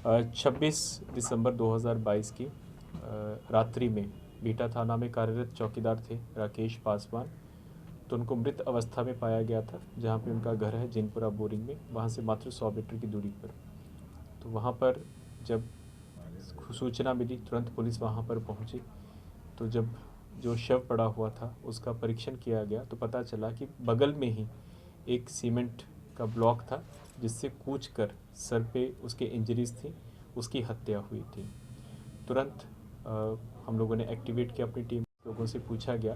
26 दिसंबर 2022 की रात्रि में बीटा थाना में कार्यरत चौकीदार थे राकेश पासवान। तो उनको मृत अवस्था में पाया गया था, जहां पे उनका घर है जिनपुरा बोरिंग में, वहां से मात्र 100 मीटर की दूरी पर। तो वहां पर जब सूचना मिली, तुरंत पुलिस वहां पर पहुंची। तो जब जो शव पड़ा हुआ था उसका परीक्षण किया गया तो पता चला कि बगल में ही एक सीमेंट का ब्लॉक था, जिससे कूचकर सर पे उसके इंजरीज थी, उसकी हत्या हुई थी। तुरंत हम लोगों ने एक्टिवेट किया अपनी टीम, लोगों से पूछा गया,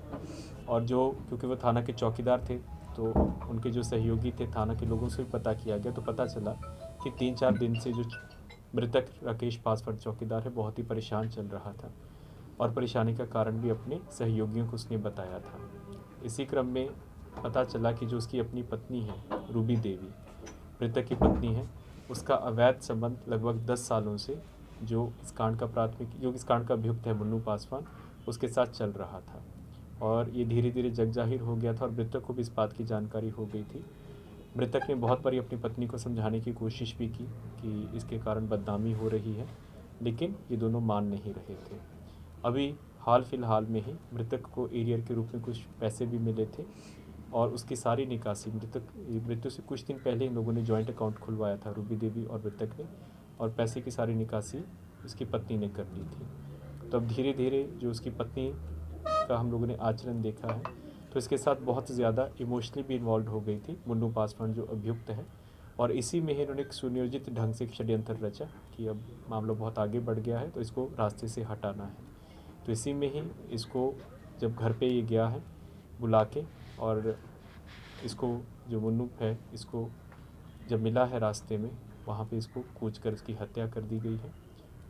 और जो क्योंकि वो थाना के चौकीदार थे तो उनके जो सहयोगी थे थाना के लोगों से भी पता किया गया। तो पता चला कि 3-4 दिन से जो मृतक राकेश पासवान चौकीदार है बहुत ही परेशान चल रहा था, और परेशानी का कारण भी अपने सहयोगियों को उसने बताया था। इसी क्रम में पता चला कि जो उसकी अपनी पत्नी है रूबी देवी, मृतक की पत्नी है, उसका अवैध संबंध लगभग 10 सालों से जो इस कांड का अभियुक्त है मुन्नू पासवान, उसके साथ चल रहा था। और ये धीरे धीरे जग जाहिर हो गया था और मृतक को भी इस बात की जानकारी हो गई थी। मृतक ने बहुत बारी अपनी पत्नी को समझाने की कोशिश भी की कि इसके कारण बदनामी हो रही है, लेकिन ये दोनों मान नहीं रहे थे। अभी हाल फिलहाल में ही मृतक को एरियर के रूप में कुछ पैसे भी मिले थे, और उसकी सारी निकासी मृत्यु से कुछ दिन पहले इन लोगों ने जॉइंट अकाउंट खुलवाया था, रूबी देवी और मृतक ने, और पैसे की सारी निकासी उसकी पत्नी ने कर ली थी। तो अब धीरे धीरे जो उसकी पत्नी का हम लोगों ने आचरण देखा है, तो इसके साथ बहुत ज़्यादा इमोशनली भी इन्वॉल्व हो गई थी मुन्नू पासवान जो अभियुक्त है। और इसी में ही इन्होंने एक सुनियोजित ढंग से एक षड्यंत्र रचा कि अब मामला बहुत आगे बढ़ गया है तो इसको रास्ते से हटाना है। तो इसी में ही इसको जब घर पे ये गया है बुला के, और इसको जो मुन्नू है इसको जब मिला है रास्ते में, वहाँ पे इसको कूच कर इसकी हत्या कर दी गई है।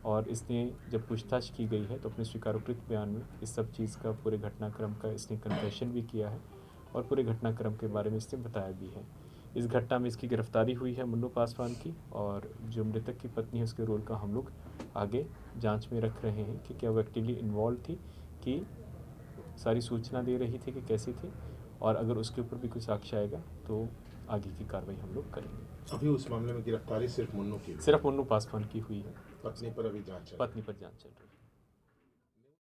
और इसने जब पूछताछ की गई है तो अपने स्वीकारोक्ति बयान में इस सब चीज़ का पूरे घटनाक्रम का इसने कन्फेशन भी किया है, और पूरे घटनाक्रम के बारे में इसने बताया भी है। इस घटना में इसकी गिरफ्तारी हुई है मुन्नू पासवान की, और जो मृतक की पत्नी है उसके रोल का हम लोग आगे जांच में रख रहे हैं कि क्या वो एक्टिवली इन्वॉल्व थी, कि सारी सूचना दे रही थी कि कैसी थी, और अगर उसके ऊपर भी कुछ साक्ष्य आएगा तो आगे की कार्रवाई हम लोग करेंगे। अभी उस मामले में गिरफ्तारी सिर्फ मुन्नू की सिर्फ मुन्नू पासवान की हुई है। पत्नी पर अभी जांच पत्नी पर जांच चल रही है।